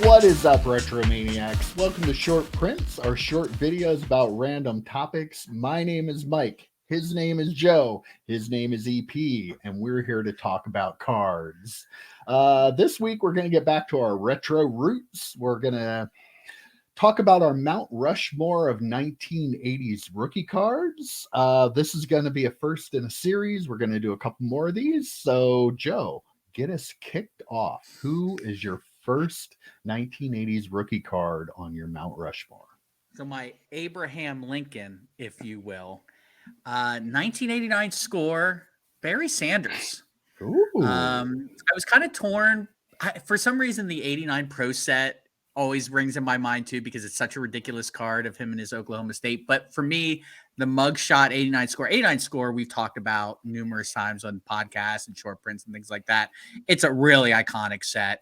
What is up, Retromaniacs? Welcome to Short Prints, our short videos about random topics. My name is Mike. His name is Joe. His name is EP, and we're here to talk about cards. This week, we're going to get back to our retro roots. We're going to talk about our Mount Rushmore of 1980s rookie cards. This is going to be a first in a series. We're going to do a couple more of these. So, Joe, get us kicked off. Who is your first 1980s rookie card on your Mount Rushmore? So my Abraham Lincoln, if you will, 1989 score, Barry Sanders. Ooh. I was kind of torn. For some reason, the 89 Pro set always rings in my mind too, because it's such a ridiculous card of him and his Oklahoma State. But for me, the mugshot 89 score, we've talked about numerous times on podcasts and short prints and things like that. It's a really iconic set.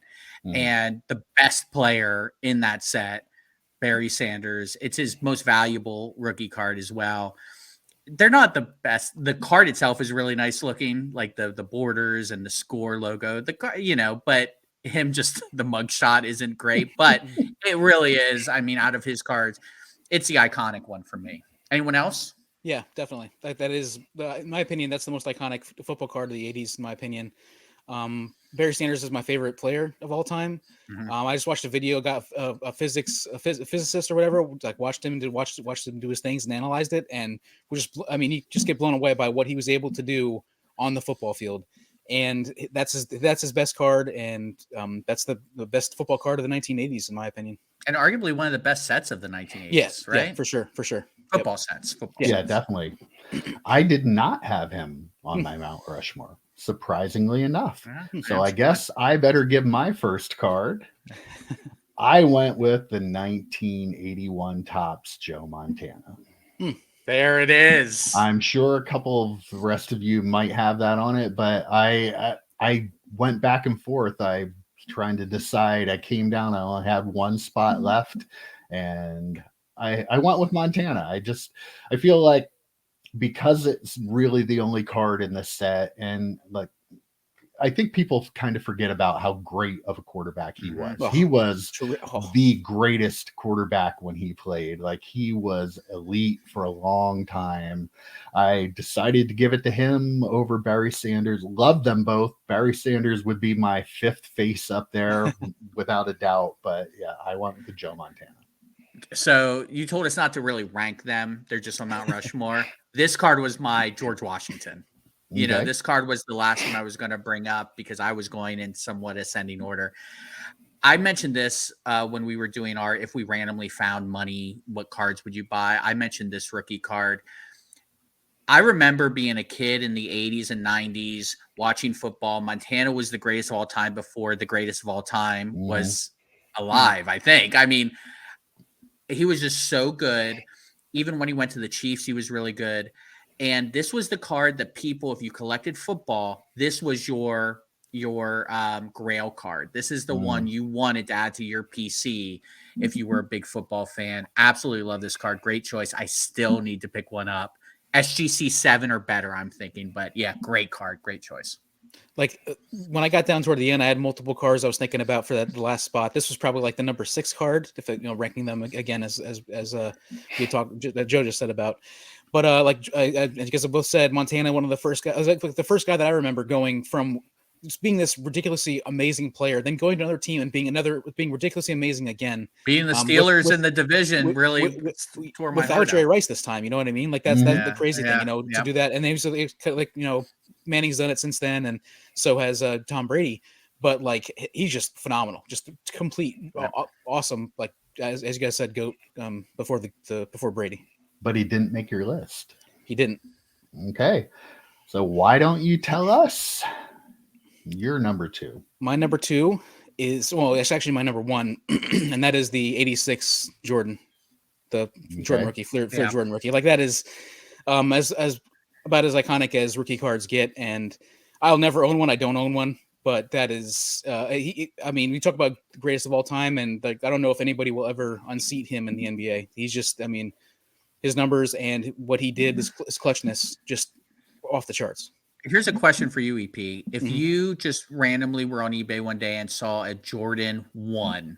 And the best player in that set, Barry Sanders, it's his most valuable rookie card as well. They're not the best. The card itself is really nice looking, like the borders and the score logo, but him just the mugshot isn't great, but it really is. I mean, out of his cards, it's the iconic one for me. Anyone else? Yeah, definitely. That is, in my opinion, that's the most iconic football card of the 80s, in my opinion. Barry Sanders is my favorite player of all time. I just watched a video, got a physicist or whatever, like watched him do his things and analyzed it, and you just get blown away by what he was able to do on the football field. And that's his best card, and that's the best football card of the 1980s, in my opinion. And arguably one of the best sets of the 1980s, yes, right? Yeah, for sure. Football sets. Yeah, definitely. I did not have him on my Mount Rushmore, surprisingly enough. So I guess I better give my first card. I went with the 1981 Topps Joe Montana. There it is. I'm sure a couple of the rest of you might have that on it, but I went back and forth. I trying to decide. I came down. I only had one spot left, and I went with Montana. I feel like because it's really the only card in the set, and like I think people kind of forget about how great of a quarterback he was. He was the greatest quarterback when he played. Like, he was elite for a long time. I decided to give it to him over Barry Sanders. Loved them both. Barry Sanders would be my fifth face up there without a doubt. But yeah, I went with the Joe Montana. So you told us not to really rank them. They're just on Mount Rushmore. This card was my George Washington. You know, this card was the last one I was going to bring up because I was going in somewhat ascending order. I mentioned this when we were doing our, if we randomly found money, what cards would you buy? I mentioned this rookie card. I remember being a kid in the 80s and 90s watching football. Montana was the greatest of all time before the greatest of all time was alive, I think. I mean, he was just so good. Even when he went to the Chiefs, he was really good. And this was the card that people, if you collected football, this was your grail card. This is the one you wanted to add to your PC if you were a big football fan. Absolutely love this card. Great choice. I still need to pick one up. SGC 7 or better, I'm thinking. But yeah, great card. Great choice. Like when I got down toward the end, I had multiple cards I was thinking about for the last spot. This was probably like the number 6 card, if ranking them again as we talked, Joe just said about. But I guess I both said Montana, one of the first guys. I was like the first guy that I remember going from just being this ridiculously amazing player, then going to another team and being ridiculously amazing again. Being the Steelers in the division really tore my heart without Jerry out. Rice this time. You know what I mean? Like that's the crazy thing, to do that. And then Manning's done it since then, and so has Tom Brady. But like he's just phenomenal, just complete, awesome. Like as you guys said, GOAT before Brady. But he didn't make your list. He didn't. Okay. So why don't you tell us your number 2? My number 2 is, well, it's actually my number 1, and that is the 86 Jordan, the Jordan rookie, Flair Jordan rookie. Like that is as about as iconic as rookie cards get, and I'll never own one. I don't own one, but that is, we talk about the greatest of all time, and like I don't know if anybody will ever unseat him in the NBA. He's just, his numbers and what he did, his clutchness, just off the charts. Here's a question for you, EP. If you just randomly were on eBay one day and saw a Jordan 1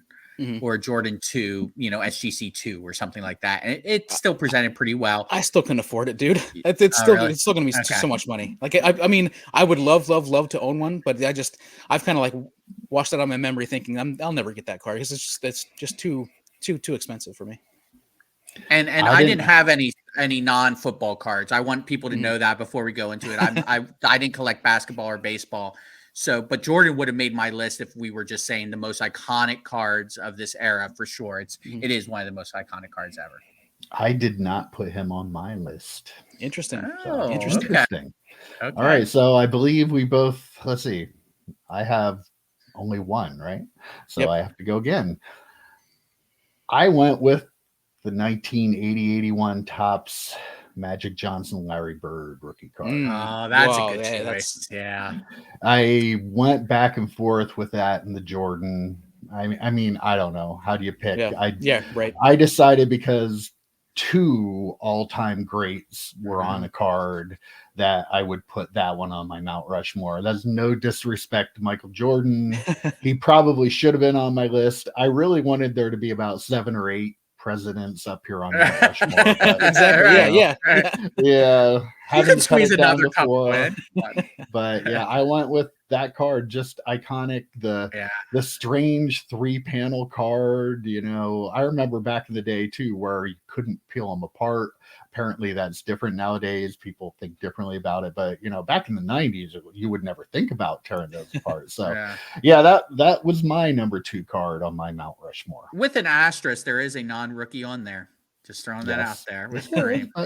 or a Jordan 2, SGC 2 or something like that. And it still presented pretty well. I still couldn't afford it, dude. It's still going to be so much money. Like, I mean, I would love to own one, but I've kind of like washed that out of my memory thinking I'll never get that card because it's just too expensive for me. And I didn't have any non-football cards. I want people to know that before we go into it. I didn't collect basketball or baseball. So, but Jordan would have made my list if we were just saying the most iconic cards of this era for sure. It is one of the most iconic cards ever. I did not put him on my list. Interesting. Interesting. Okay. All right. So I believe we both, let's see, I have only one, right? So I have to go again. I went with the 1980-81 Topps Magic Johnson Larry Bird rookie card. Oh, that's a good choice. Yeah. I went back and forth with that and the Jordan. I mean, I don't know. How do you pick? Right. I decided because two all-time greats were on a card that I would put that one on my Mount Rushmore. That's no disrespect to Michael Jordan. He probably should have been on my list. I really wanted there to be about 7 or 8 presidents up here on Mount Rushmore. But, exactly. Yeah. You can squeeze another couple in. But yeah, I went with that card. Just iconic. The strange 3-panel card. I remember back in the day too, where you couldn't peel them apart. Apparently, that's different nowadays. People think differently about it. But back in the 90s, you would never think about tearing those apart. So that was my number 2 card on my Mount Rushmore. With an asterisk, there is a non-rookie on there. Just throwing that out there.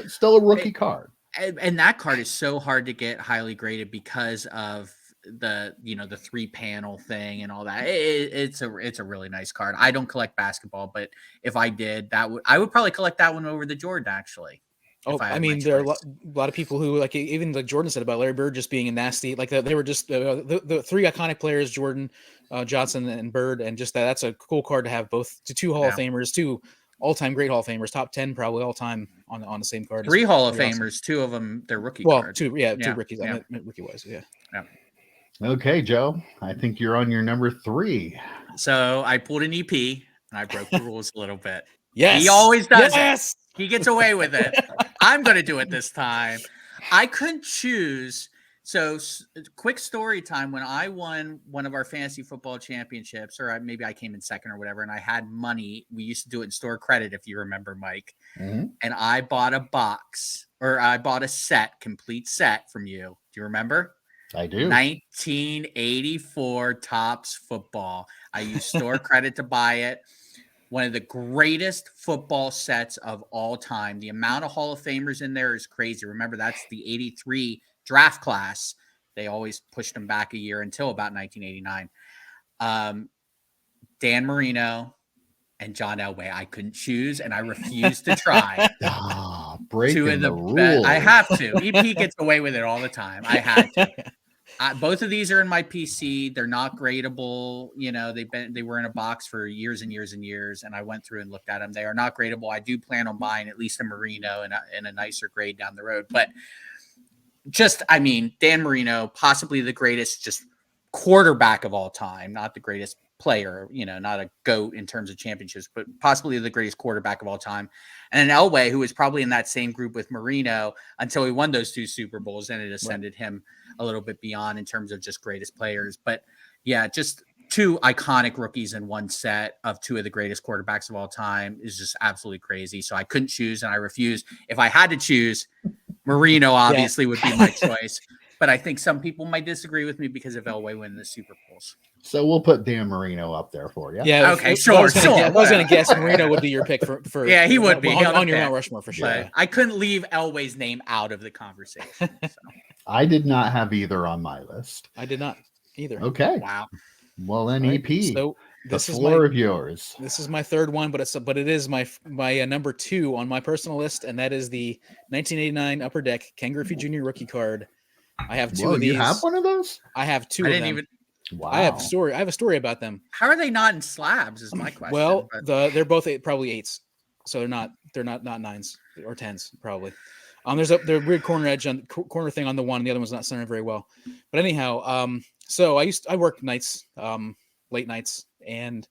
Still a rookie card. And that card is so hard to get highly graded because of the 3-panel thing and all that. It's a really nice card. I don't collect basketball, but if I did, I would probably collect that one over the Jordan actually. I mean, there are a lot of people who even like Jordan said about Larry Bird just being a nasty, like they were just the 3 iconic players, Jordan, Johnson, and Bird, and just that's a cool card to have both to 2 Hall of Famers, 2 all-time great Hall of Famers, top 10 probably all time on the same card. 3 Hall of Famers, 2 of them they're rookie cards. 2 rookies. I meant rookie-wise, yeah. Okay, Joe, I think you're on your number 3. So I pulled an EP and I broke the rules a little bit. Yes, he always does it. He gets away with it. I'm going to do it this time. I couldn't choose. So quick story time. When I won one of our fantasy football championships, or maybe I came in second or whatever, and I had money, we used to do it in store credit, if you remember, Mike. Mm-hmm. And I bought a box, or I bought a complete set from you. Do you remember? I do. 1984 Topps football. I used store credit to buy it. One of the greatest football sets of all time. The amount of Hall of Famers in there is crazy. Remember, that's the 83 draft class. They always pushed them back a year until about 1989. Dan Marino and John Elway. I couldn't choose, and I refused to try. Breaking the rules. I have to. EP gets away with it all the time. I had to. Both of these are in my PC. They're not gradable. They were in a box for years and years and years, and I went through and looked at them. They are not gradable. I do plan on buying at least a Marino and a nicer grade down the road. But Dan Marino, possibly the greatest just quarterback of all time, not the greatest player, not a GOAT in terms of championships, but possibly the greatest quarterback of all time. And an Elway, who was probably in that same group with Marino until he won those 2 Super Bowls, and it ascended him a little bit beyond in terms of just greatest players. But yeah, just 2 iconic rookies in one set of 2 of the greatest quarterbacks of all time is just absolutely crazy. So I couldn't choose, and I refused. If I had to choose, Marino obviously would be my choice. But I think some people might disagree with me because of Elway winning the Super Bowls. So we'll put Dan Marino up there for you. Yeah. Okay. Sure. I was going to guess Marino would be your pick for. Yeah, he would be on your Mount Rushmore for sure. But I couldn't leave Elway's name out of the conversation. So. I did not have either on my list. I did not either. Okay. Wow. Well, then EP. So the floor of yours. This is my 3rd one, but it is my number 2 on my personal list, and that is the 1989 Upper Deck Ken Griffey Jr. rookie card. I have 2 of these. You have one of those? I have 2 of them. Wow. I have a story about them. How are they not in slabs? Is my question. Well, they're both probably 8s, so they're not 9s or 10s probably. There's a weird corner thing on the one, and the other one's not centered very well. But anyhow, so I worked nights, late nights, and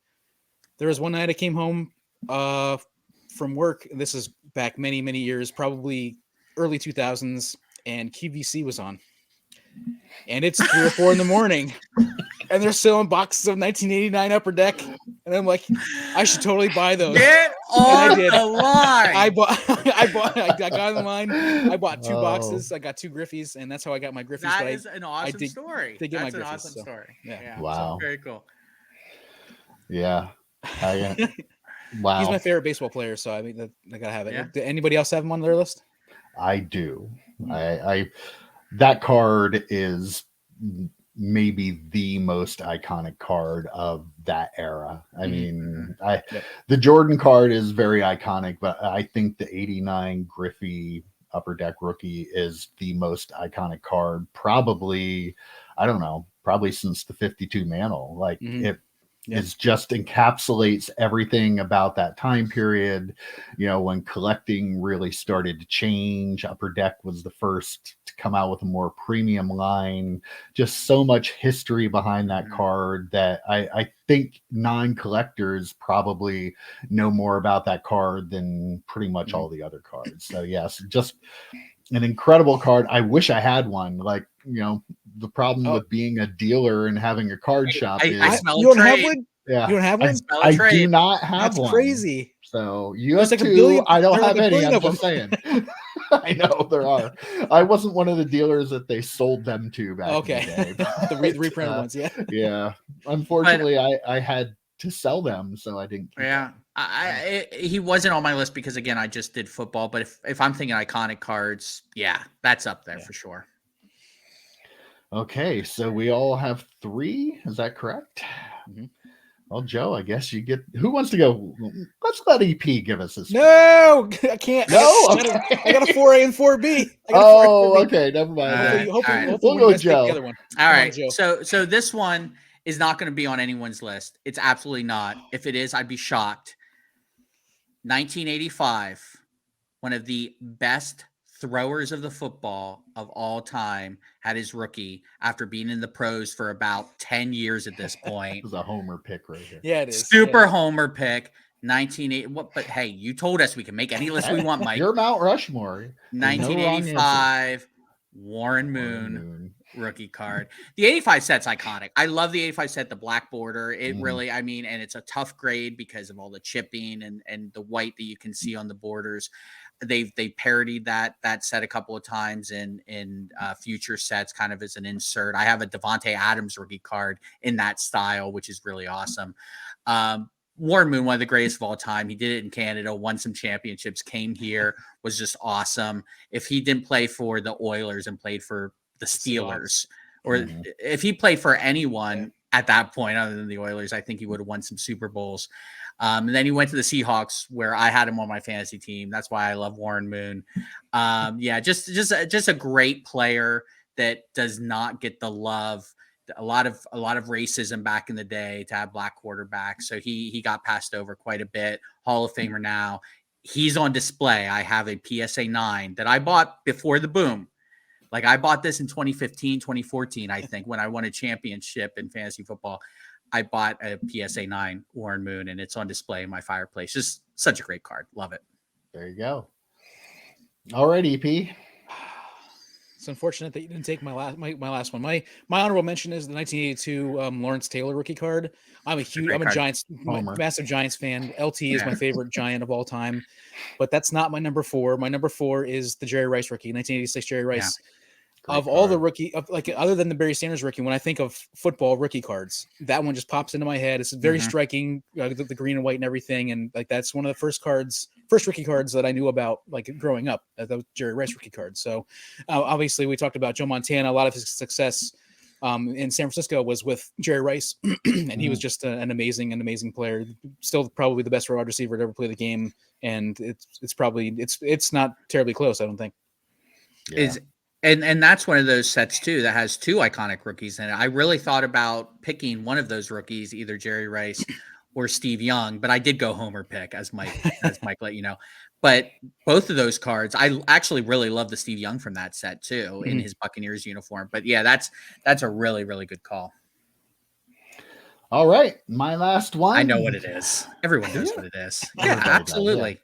There was one night I came home from work. This is back many, many years, probably early 2000s, and QVC was on. And it's 3 or 4 in the morning, and they're selling boxes of 1989 Upper Deck. And I'm like, I should totally buy those. Get on the line. I got in the line. I bought 2 boxes. I got 2 Griffies, and that's how I got my Griffies. That is an awesome story. That's an awesome story. Yeah. Wow. So very cool. Yeah. Wow. He's my favorite baseball player, so I mean, I gotta have it. Yeah. Did anybody else have him on their list? I do. That card is maybe the most iconic card of that era. I mean, the Jordan card is very iconic, but I think the 89 Griffey Upper Deck rookie is the most iconic card. Probably, I don't know, probably since the 52 Mantle. Like it just encapsulates everything about that time period. You know, when collecting really started to change, Upper Deck was the first to come out with a more premium line. Just so much history behind that card that I think non-collectors probably know more about that card than pretty much all the other cards. So yes, just an incredible card. I wish I had one. Like, you know, the problem with being a dealer and having a card shop is I smell you don't trade. have one. Yeah, You don't have one. I do not have That's one. crazy. So you There's have like a 2. billion- I don't there are have like a any. billion I'm of just saying. I know there are. I wasn't one of the dealers that they sold them to back in the day. The reprinted ones, yeah. Yeah. Unfortunately, I had to sell them, so I didn't. Yeah. He wasn't on my list because, again, I just did football. But if I'm thinking iconic cards, yeah, that's up there for sure. Okay, so we all have 3. Is that correct? Mm-hmm. Well, Joe, I guess you get. Who wants to go? Let's let EP give us his. No, I can't. No, I got a 4A and 4B. Okay, never mind. Hopefully we'll go Joe. The other one. All right, so this one is not going to be on anyone's list. It's absolutely not. If it is, I'd be shocked. 1985, one of the best throwers of the football of all time, had his rookie after being in the pros for about 10 years at this point. It was a homer pick right here. Yeah, it is. Super homer pick. 1980. But hey, you told us we can make any list we want, Mike. You're Mount Rushmore. 1985, Warren Moon rookie card. The 85 set's iconic. I love the 85 set, the black border. It really, I mean, and it's a tough grade because of all the chipping and the white that you can see on the borders. They parodied that set a couple of times in future sets, kind of as an insert. I have a Devontae Adams rookie card in that style, which is really awesome. Warren Moon, one of the greatest of all time. He did it in Canada, won some championships, came here, was just awesome. If he didn't play for the Oilers and played for the Steelers, or if he played for anyone at that point other than the Oilers, I think he would have won some Super Bowls. And then he went to the Seahawks, where I had him on my fantasy team. That's why I love Warren Moon. Just a great player that does not get the love. A lot of racism back in the day to have black quarterbacks. So he got passed over quite a bit. Hall of Famer now. He's on display. I have a PSA 9 that I bought before the boom. Like, I bought this in 2015, 2014, I think, when I won a championship in fantasy football. I bought a PSA 9 Warren Moon, and it's on display in my fireplace. Just such a great card. Love it. There you go. All right, EP. It's unfortunate that you didn't take my last one. My honorable mention is the 1982 Lawrence Taylor rookie card. I'm a Giants, massive Giants fan. LT is my favorite Giant of all time, but that's not my number 4. My number 4 is the Jerry Rice rookie, 1986 Jerry Rice. Of all the rookie, other than the Barry Sanders rookie, when I think of football rookie cards, that one just pops into my head. It's very striking, the green and white and everything, and like that's one of the first rookie cards that I knew about, like growing up. The Jerry Rice rookie card. So obviously, we talked about Joe Montana. A lot of his success in San Francisco was with Jerry Rice, and he was just an amazing player. Still, probably the best wide receiver to ever play the game, and it's not terribly close, I don't think. Yeah. And that's one of those sets too that has 2 iconic rookies in it. I really thought about picking one of those rookies, either Jerry Rice or Steve Young, but I did go homer pick, as Mike let you know. But both of those cards, I actually really love the Steve Young from that set too, in his Buccaneers uniform. But yeah, that's a really, really good call. All right, my last one. I know what it is. Everyone knows what it is. Yeah, Everybody does, absolutely. yeah.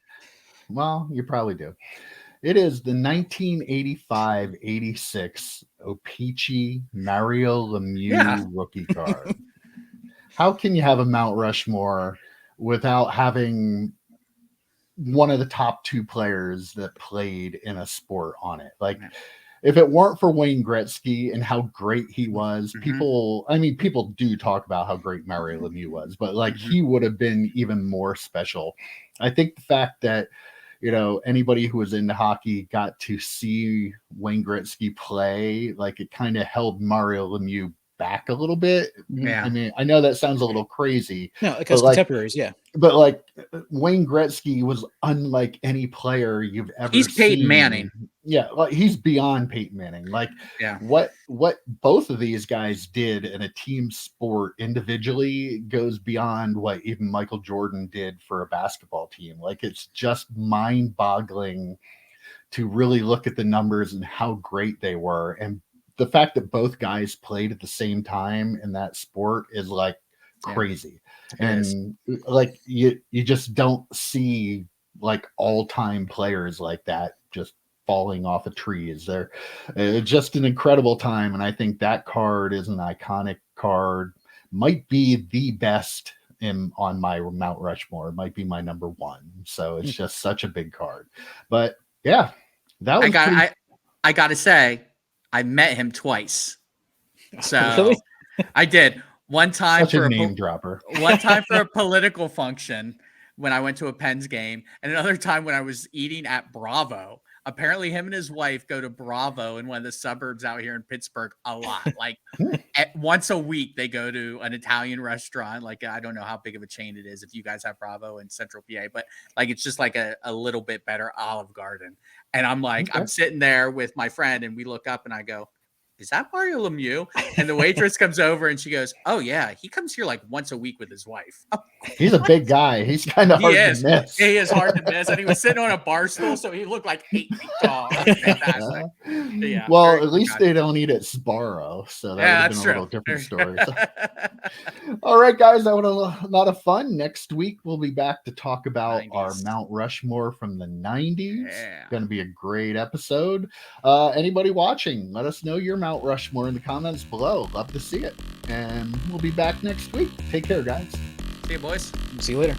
Well, you probably do. It is the 1985-86 O-Pee-Chee Mario Lemieux rookie card. How can you have a Mount Rushmore without having one of the top two players that played in a sport on it? Like, if it weren't for Wayne Gretzky and how great he was, people do talk about how great Mario Lemieux was, but like he would have been even more special. I think the fact that, you know, anybody who was into hockey got to see Wayne Gretzky play, like it kind of held Mario Lemieux back a little bit. Yeah. I mean, I know that sounds a little crazy. No, because contemporaries, yeah. But like Wayne Gretzky was unlike any player you've ever seen. He's Peyton Manning. Yeah, like he's beyond Peyton Manning. Like what both of these guys did in a team sport individually goes beyond what even Michael Jordan did for a basketball team. Like it's just mind-boggling to really look at the numbers and how great they were. And the fact that both guys played at the same time in that sport is like crazy. And like you just don't see like all-time players like that just falling off of trees. They're just an incredible time, and I think that card is an iconic card. Might be the best on my Mount Rushmore. It might be my number one. So it's just such a big card. But yeah, that was I gotta say, I met him twice. So I did. One time for a name dropper. One time for a political function when I went to a Pens game, and another time when I was eating at Bravo. Apparently, him and his wife go to Bravo in one of the suburbs out here in Pittsburgh a lot. Like once a week, they go to an Italian restaurant. Like I don't know how big of a chain it is if you guys have Bravo in Central PA, but like it's just like a little bit better Olive Garden. And I'm like, I'm sitting there with my friend, and we look up, and I go, "Is that Mario Lemieux?" And the waitress comes over and she goes, "Oh yeah, he comes here like once a week with his wife." He's a big guy. He's kind of hard to miss. He is hard to miss, and he was sitting on a bar stool, so he looked like 8 feet tall. Fantastic. Yeah, well, at least they don't eat at Sparrow, so that would have been a little different story. So. All right, guys, that was a lot of fun. Next week we'll be back to talk about 90s. Our Mount Rushmore from the 90s. Yeah. Going to be a great episode. Anybody watching, let us know your Mount Rushmore in the comments below. Love to see it. And we'll be back next week. Take care, guys. See you, boys. See you later.